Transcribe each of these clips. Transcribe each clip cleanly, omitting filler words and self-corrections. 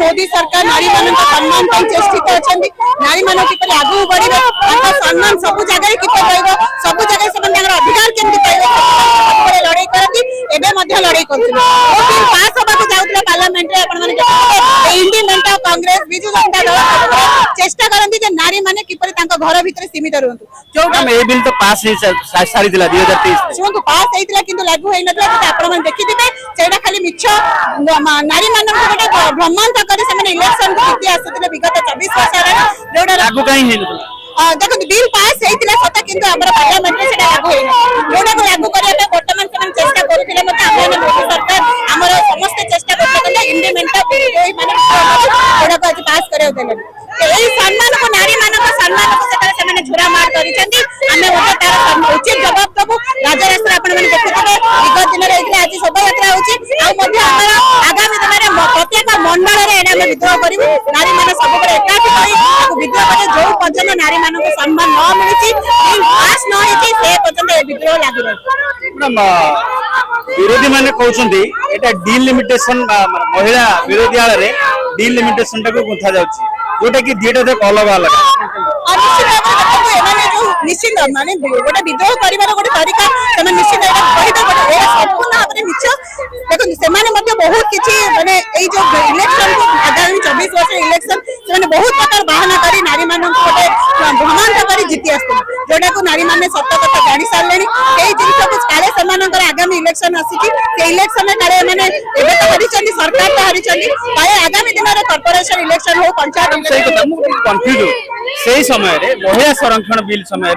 मोदी सरकार नारी मान सम्मान चेष्टित अच्छा नारी मान किपर आगू बढ़े सम्मान सब जगह किपर सब जगह से अधिकार केमती पाइबे लड़ाई करती लड़ाई पास होगा जाऊला पार्लियामेंट इंडिपेंडेंट कांग्रेस बिजु जनता दल चेष्टा करती नारी माने किपर घर भीतर सीमित रुहतु जो बिल तो पास सारी 2023 शुणु पास होता कि लागू होता आप देखिथे से खाली मिछ नारी मान गोटे भ्रमांत कर इलेक्शन को जीति आसुले विगत 24 वर्ष जो लागू कहीं देखो बिल पास होता सत कि पार्लियामेंट में लागू होना जोटा लागू करने बर्तमान से चेष्टा करुले मोदी सरकार आम समस्त चेष्टा करते इंडिपेंडेंट जोड़ा आज पास कर सम्मान को नारी मान सम्मान को झुरा मार कर उचित जवाब दबू राजरास्ता आप देखुए विगत दिन में आज शोभा यात्रा आगामी दिन में प्रत्येक मंडल में विद्रोह करूँ नारी मान सब एकाठी विद्रोह कर जो पर्यटन नारी मान सम्मान न मिली पास न पर्यटन विद्रोह लगी विरोधी माने कहते डिलिमिटेशन महिला विरोधी आड़ डिलिमिटेशन टाक गुंथा जाउछि जोटा कि दीटा देख अलग अलग निश्चित माने गोटे विद्रोह कर गोटे तरीका निश्चित संपूर्ण भाव में मिछ देखो बहुत किसी माने जो इलेक्शन आगामी 24 वर्ष इलेक्शन से बहुत प्रकार बाहना कर नारी मान गोटे भ्रमांत कर जीति आसते जोटा को नारी मैंने सत कथा जानी सारे जिन काले आगामी इलेक्शन आसी इलेक्शन में काले मैंने हारी सरकार तो हारी काले आगामी दिन में कॉर्पोरेशन इलेक्शन हो पंचायत से समय महिला संरक्षण बिल समय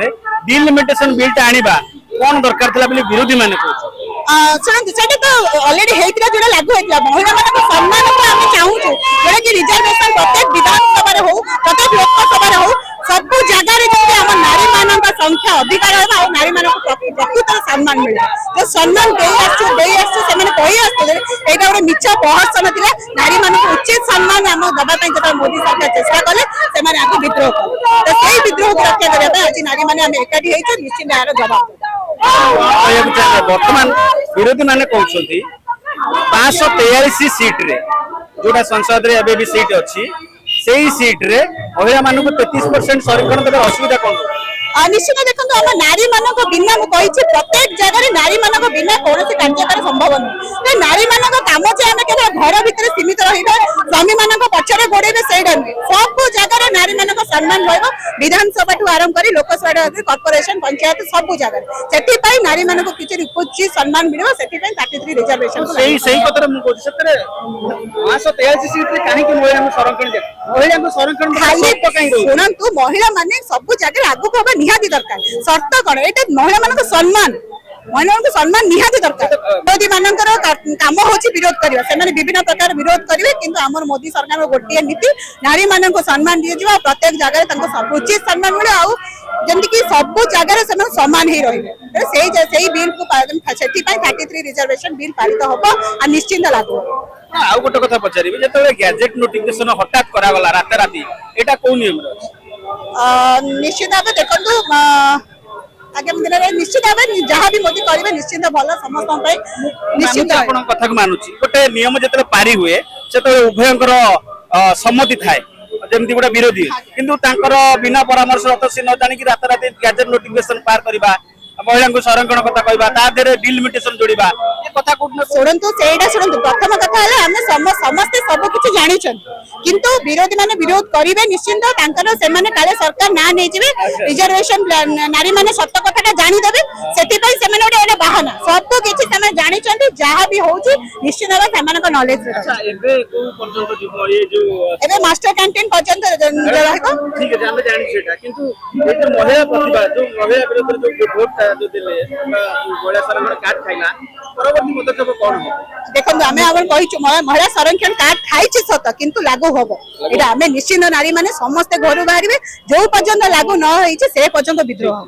डिलिमिटेशन बिल आनिबा कौन दरकार था विरोधी माने शुणु से अलरेडी होता जो लागू होता महिला मान सम्मान को आम चाहूँ जोटा कि रिजर्वेशन प्रत्येक विधानसभा हो प्रत्येक लोकसभा हो सब जगह आम नारी मान संख्या अधिकार है नारी मान प्रकृत सम्मान मिले जो सम्मान गोटे मिछ प्रहसन था नारी मान उचित सम्मान आम दवाई जो मोदी सरकार चेष्टा कले आगे विद्रोह कले तो सही विद्रोह को रक्षा करने आज नारी मैंने एकाठी होती निश्चित यार जवाब बर्तमान विरोधी माने कहते 543 सीट रे जोटा संसद रे अबे भी सीट अच्छी से सीट रे महिला मान को 33% संरक्षण देवे असुविधा कौन निश्चित देखो आम नारी मान बिना मुझे प्रत्येक जगह नारी मान बिना कौन कार्य संभव नहीं नारी मान कम जे आम केवल घर भीतर सीमित रहा स्वामी मान पचर गोड़े से सब जगह नारी मान सम्मान रहा विधानसभा ठू आरंभ कर लोकसभा कॉर्पोरेशन पंचायत सब जगह से नारी मान को किसी उचित सम्मान मिले से 33 रिजर्वेशन शुणु महिला मान सब जगह आगू हम निहाती दरकार शर्त कौन ये महिला मान सम्मान महिला सम्मान निहाती दरकार मोदी मान कम हो विरोध करवा से विभिन्न प्रकार विरोध करेंगे किंतु आम मोदी सरकार गोटे नीति नारी मान को सम्मान दी जाए प्रत्येक जगह उचित सम्मान मिले आमती कि सब जगह से समान ही रही बिल को 33 रिजर्वेशन बिल पारित हम और निश्चिंत लागू आउ गोटे कथा पचारि जो गैजेट नोटिफिकेशन हठात करागला रात राति एटा को नियम निश्चित भाव देखो आगामी दिन में निश्चित भाव जहाँ भी मोदी करेंगे निश्चित भल समस्त निश्चित कथा मानुची गोटे नियम जो पारी हुए से उभयंकर सम्मति थाए जमती गोटे विरोधी किंतु बिना परामर्श रत सी न जानिक रात राति गैजेट नोटिफिकेशन पार करवा महिला को संरक्षण कथा कहवा डिलिमिटेशन जोड़वा ये कथा शुणु शुणु प्रथम कथा है समस्ते सब किसी जानी किंतु विरोधी माने विरोध करेंगे निश्चिंत काले सरकार ना नहीं रिजर्वेशन नारी माने सत कथा जानीदेवे से बाहाना सब किसी जानी जहाँ भी हो निश्चित भाव से नॉलेज मास्टर कैंटीन देखो आम महिला संरक्षण कार्ड खाई सत किंतु लागू हम ये निश्चिंत नारी माने समस्ते घर बाहर जो पर्यंत लागू न से पर्यंत विद्रोह हम।